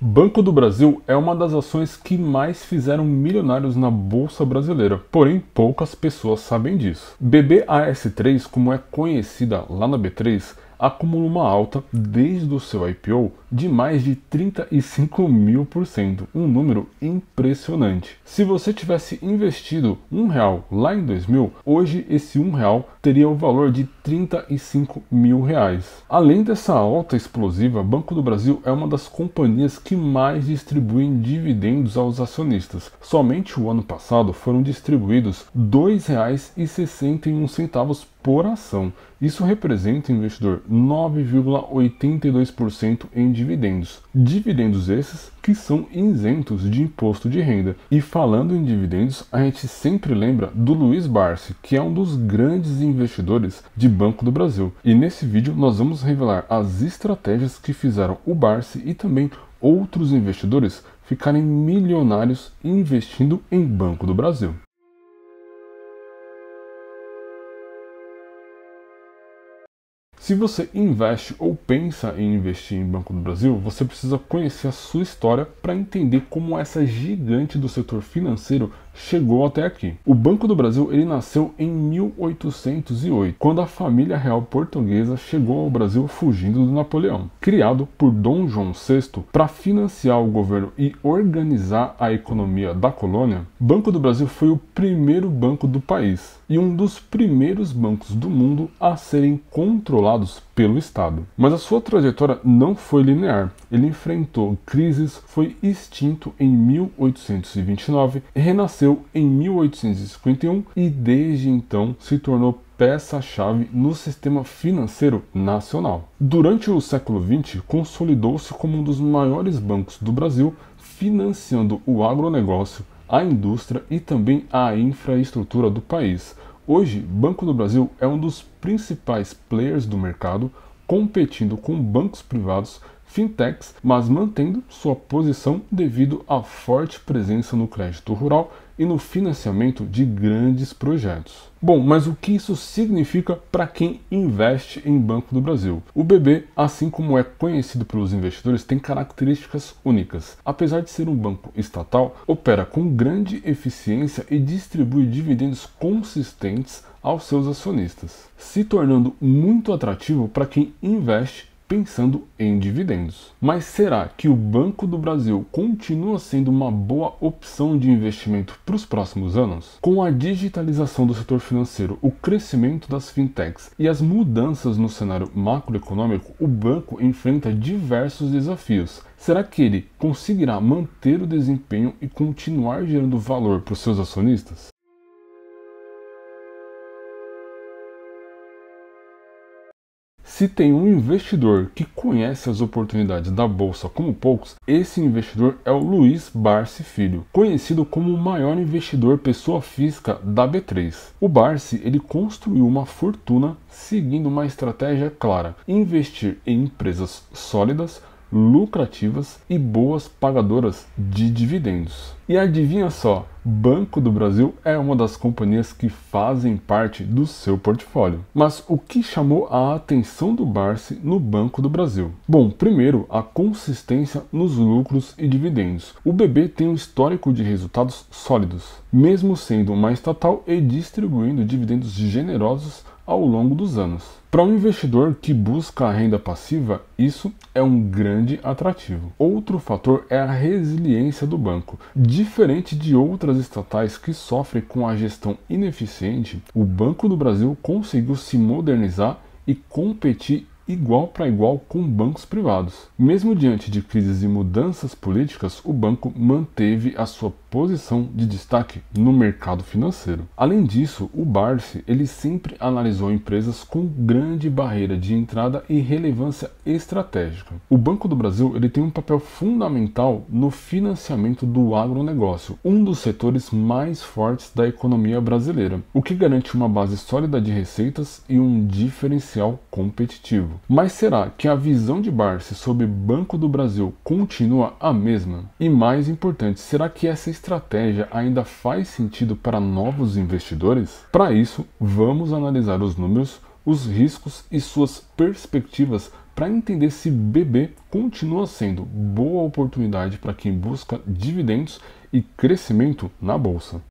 Banco do Brasil é uma das ações que mais fizeram milionários na Bolsa Brasileira, porém poucas pessoas sabem disso. BBAS3, como é conhecida lá na B3, acumula uma alta desde o seu IPO de mais de 35.000%, um número impressionante. Se você tivesse investido R$1 lá em 2000, hoje esse R$1 teria o valor de R$35.000. Além dessa alta explosiva, Banco do Brasil é uma das companhias que mais distribuem dividendos aos acionistas. Somente o ano passado foram distribuídos R$2,61 por ação. Isso representa, investidor, 9,82% em dividendos. Dividendos esses que são isentos de imposto de renda. E falando em dividendos, a gente sempre lembra do Luiz Barsi, que é um dos grandes investidores de Banco do Brasil. E nesse vídeo nós vamos revelar as estratégias que fizeram o Barsi e também outros investidores ficarem milionários investindo em Banco do Brasil. Se você investe ou pensa em investir em Banco do Brasil, você precisa conhecer a sua história para entender como essa gigante do setor financeiro chegou até aqui. O Banco do Brasil ele nasceu em 1808, quando a família real portuguesa chegou ao Brasil fugindo do Napoleão. Criado por Dom João VI para financiar o governo e organizar a economia da colônia, Banco do Brasil foi o primeiro banco do país e um dos primeiros bancos do mundo a serem controlados pelo Estado. Mas a sua trajetória não foi linear. Ele enfrentou crises, foi extinto em 1829, renasceu em 1851 e desde então se tornou peça-chave no sistema financeiro nacional. Durante o século XX, consolidou-se como um dos maiores bancos do Brasil, financiando o agronegócio, a indústria e também a infraestrutura do país. Hoje, Banco do Brasil é um dos principais players do mercado, competindo com bancos privados, fintechs, mas mantendo sua posição devido à forte presença no crédito rural e no financiamento de grandes projetos. Bom, mas o que isso significa para quem investe em Banco do Brasil? O BB, assim como é conhecido pelos investidores, tem características únicas. Apesar de ser um banco estatal, opera com grande eficiência e distribui dividendos consistentes aos seus acionistas, se tornando muito atrativo para quem investe pensando em dividendos. Mas será que o Banco do Brasil continua sendo uma boa opção de investimento para os próximos anos? Com a digitalização do setor financeiro, o crescimento das fintechs e as mudanças no cenário macroeconômico, o banco enfrenta diversos desafios. Será que ele conseguirá manter o desempenho e continuar gerando valor para os seus acionistas? Se tem um investidor que conhece as oportunidades da bolsa como poucos, esse investidor é o Luiz Barsi Filho, conhecido como o maior investidor pessoa física da B3. O Barsi ele construiu uma fortuna seguindo uma estratégia clara: investir em empresas sólidas, lucrativas e boas pagadoras de dividendos. E adivinha só, Banco do Brasil é uma das companhias que fazem parte do seu portfólio. Mas o que chamou a atenção do Barsi no Banco do Brasil? Bom, primeiro, a consistência nos lucros e dividendos. O BB tem um histórico de resultados sólidos, mesmo sendo uma estatal e distribuindo dividendos generosos ao longo dos anos. Para um investidor que busca a renda passiva, isso é um grande atrativo. Outro fator é a resiliência do banco. Diferente de outras estatais que sofrem com a gestão ineficiente, o Banco do Brasil conseguiu se modernizar e competir igual para igual com bancos privados. Mesmo diante de crises e mudanças políticas, o banco manteve a sua posição de destaque no mercado financeiro. Além disso, o Barsi ele sempre analisou empresas com grande barreira de entrada e relevância estratégica. O Banco do Brasil ele tem um papel fundamental no financiamento do agronegócio, um dos setores mais fortes da economia brasileira, o que garante uma base sólida de receitas e um diferencial competitivo. Mas será que a visão de Barsi sobre Banco do Brasil continua a mesma? E mais importante, será que essa estratégia ainda faz sentido para novos investidores? Para isso, vamos analisar os números, os riscos e suas perspectivas para entender se BB continua sendo boa oportunidade para quem busca dividendos e crescimento na bolsa.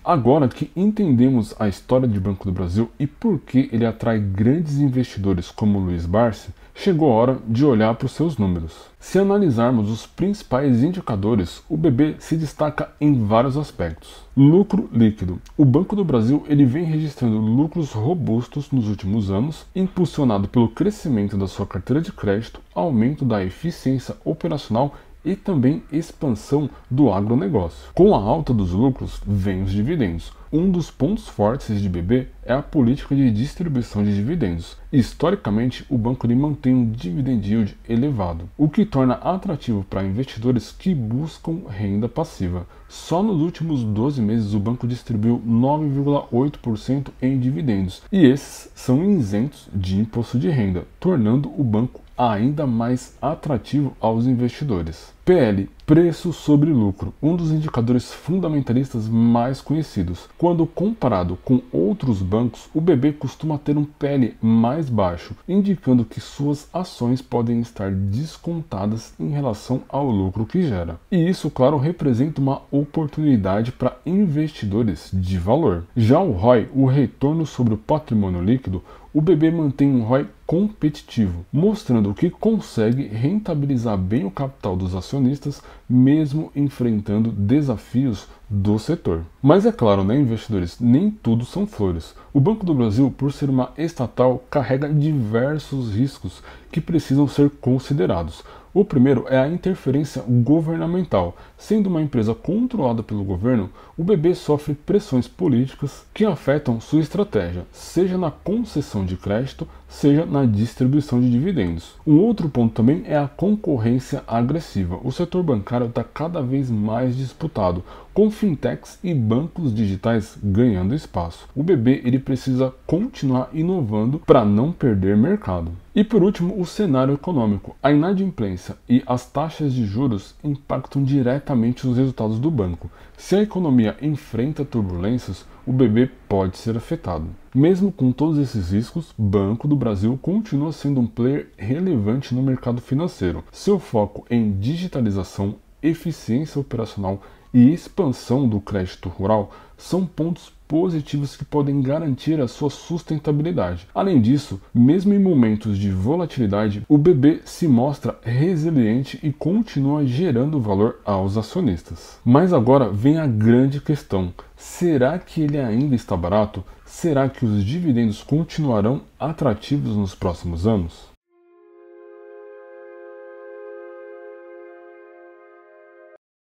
Agora que entendemos a história de Banco do Brasil e por que ele atrai grandes investidores como Luiz Barsi, chegou a hora de olhar para os seus números. Se analisarmos os principais indicadores, o BB se destaca em vários aspectos. Lucro líquido. O Banco do Brasil ele vem registrando lucros robustos nos últimos anos, impulsionado pelo crescimento da sua carteira de crédito, aumento da eficiência operacional e também expansão do agronegócio. Com a alta dos lucros, vem os dividendos. Um dos pontos fortes de BB é a política de distribuição de dividendos. Historicamente, o banco mantém um dividend yield elevado, o que torna atrativo para investidores que buscam renda passiva. Só nos últimos 12 meses o banco distribuiu 9,8% em dividendos, e esses são isentos de imposto de renda, tornando o banco ainda mais atrativo aos investidores. PL, preço sobre lucro, um dos indicadores fundamentalistas mais conhecidos. Quando comparado com outros bancos, o BB costuma ter um PL mais baixo, indicando que suas ações podem estar descontadas em relação ao lucro que gera. E isso, claro, representa uma oportunidade para investidores de valor. Já o ROI, o retorno sobre o patrimônio líquido, o BB mantém um ROI competitivo, mostrando que consegue rentabilizar bem o capital dos acionistas, mesmo enfrentando desafios do setor. Mas é claro, né, investidores, nem tudo são flores. O Banco do Brasil, por ser uma estatal, carrega diversos riscos que precisam ser considerados. O primeiro é a interferência governamental. Sendo uma empresa controlada pelo governo, o BB sofre pressões políticas que afetam sua estratégia, seja na concessão de crédito, seja na distribuição de dividendos. Um outro ponto também é a concorrência agressiva. O setor bancário está cada vez mais disputado, com fintechs e bancos digitais ganhando espaço. O BB ele precisa continuar inovando para não perder mercado. E por último, o cenário econômico. A inadimplência e as taxas de juros impactam diretamente os resultados do banco. Se a economia enfrenta turbulências, o BB pode ser afetado. Mesmo com todos esses riscos, Banco do Brasil continua sendo um player relevante no mercado financeiro. Seu foco em digitalização, eficiência operacional e expansão do crédito rural são pontos positivos que podem garantir a sua sustentabilidade. Além disso, mesmo em momentos de volatilidade, o BB se mostra resiliente e continua gerando valor aos acionistas. Mas agora vem a grande questão: será que ele ainda está barato? Será que os dividendos continuarão atrativos nos próximos anos?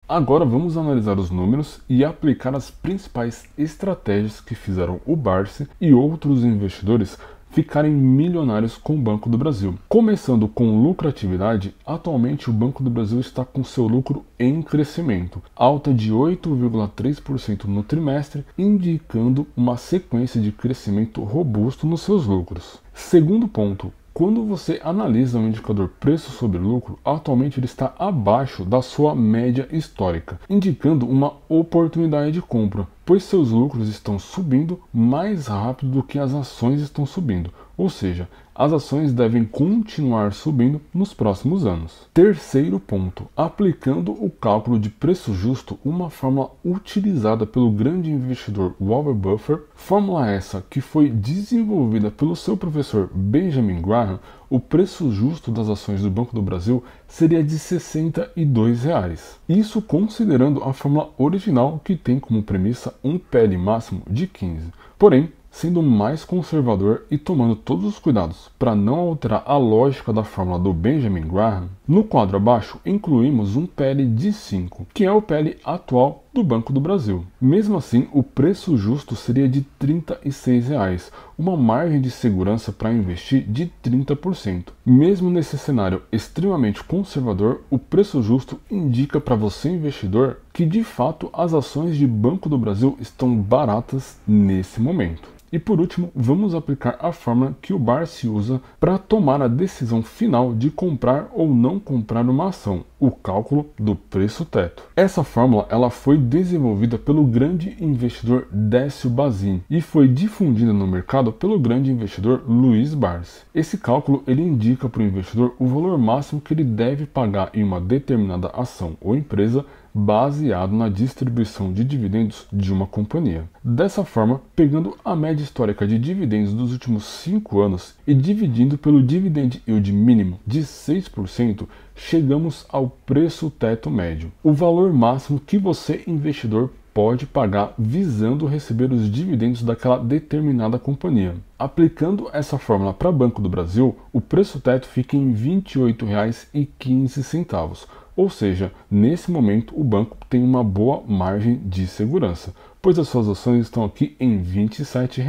Agora vamos analisar os números e aplicar as principais estratégias que fizeram o Barsi e outros investidores ficarem milionários com o Banco do Brasil. Começando com lucratividade, atualmente o Banco do Brasil está com seu lucro em crescimento, alta de 8,3% no trimestre, indicando uma sequência de crescimento robusto nos seus lucros. Segundo ponto, quando você analisa o indicador preço sobre lucro, atualmente ele está abaixo da sua média histórica, indicando uma oportunidade de compra, pois seus lucros estão subindo mais rápido do que as ações estão subindo, ou seja, as ações devem continuar subindo nos próximos anos. Terceiro ponto, aplicando o cálculo de preço justo, uma fórmula utilizada pelo grande investidor Warren Buffett, fórmula essa que foi desenvolvida pelo seu professor Benjamin Graham. O preço justo das ações do Banco do Brasil seria de R$ 62. Isso considerando a fórmula original, que tem como premissa um PL máximo de 15. Porém, sendo mais conservador e tomando todos os cuidados para não alterar a lógica da fórmula do Benjamin Graham, no quadro abaixo incluímos um PL de 5, que é o PL atual do Banco do Brasil. Mesmo assim, o preço justo seria de R$ 36, uma margem de segurança para investir de 30%. Mesmo nesse cenário extremamente conservador, o preço justo indica para você, investidor, que de fato as ações de Banco do Brasil estão baratas nesse momento. E por último, vamos aplicar a fórmula que o Barsi usa para tomar a decisão final de comprar ou não comprar uma ação, o cálculo do preço teto. Essa fórmula ela foi foi desenvolvida pelo grande investidor Décio Bazin e foi difundida no mercado pelo grande investidor Luiz Barsi. Esse cálculo ele indica para o investidor o valor máximo que ele deve pagar em uma determinada ação ou empresa baseado na distribuição de dividendos de uma companhia. Dessa forma, pegando a média histórica de dividendos dos últimos 5 anos e dividindo pelo dividend yield mínimo de 6%, chegamos ao preço teto médio, o valor máximo que você, investidor, pode pagar visando receber os dividendos daquela determinada companhia. Aplicando essa fórmula para Banco do Brasil, o preço teto fica em R$ 28,15. Ou seja, nesse momento o banco tem uma boa margem de segurança, pois as suas ações estão aqui em R$ 27.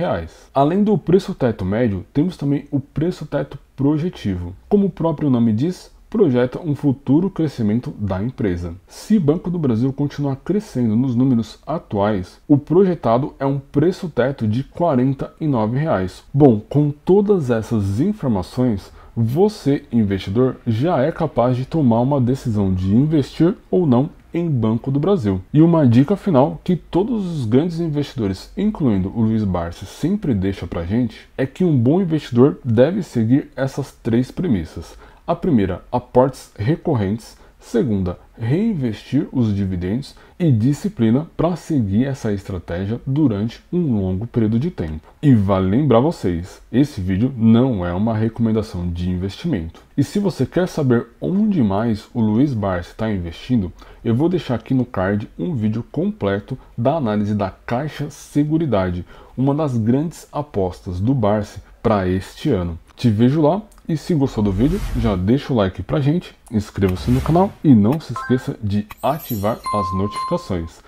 Além do preço teto médio, temos também o preço teto projetivo. Como o próprio nome diz, projeta um futuro crescimento da empresa. Se Banco do Brasil continuar crescendo nos números atuais, o projetado é um preço teto de R$ 49. Bom, com todas essas informações, você, investidor, já é capaz de tomar uma decisão de investir ou não em Banco do Brasil. E uma dica final que todos os grandes investidores, incluindo o Luiz Barsi, sempre deixa pra gente, é que um bom investidor deve seguir essas 3 premissas. A primeira, aportes recorrentes. Segunda, reinvestir os dividendos e disciplina para seguir essa estratégia durante um longo período de tempo. E vale lembrar vocês, esse vídeo não é uma recomendação de investimento. E se você quer saber onde mais o Luiz Barsi está investindo, eu vou deixar aqui no card um vídeo completo da análise da Caixa Seguridade, uma das grandes apostas do Barsi para este ano. Te vejo lá. E se gostou do vídeo, já deixa o like pra gente, inscreva-se no canal e não se esqueça de ativar as notificações.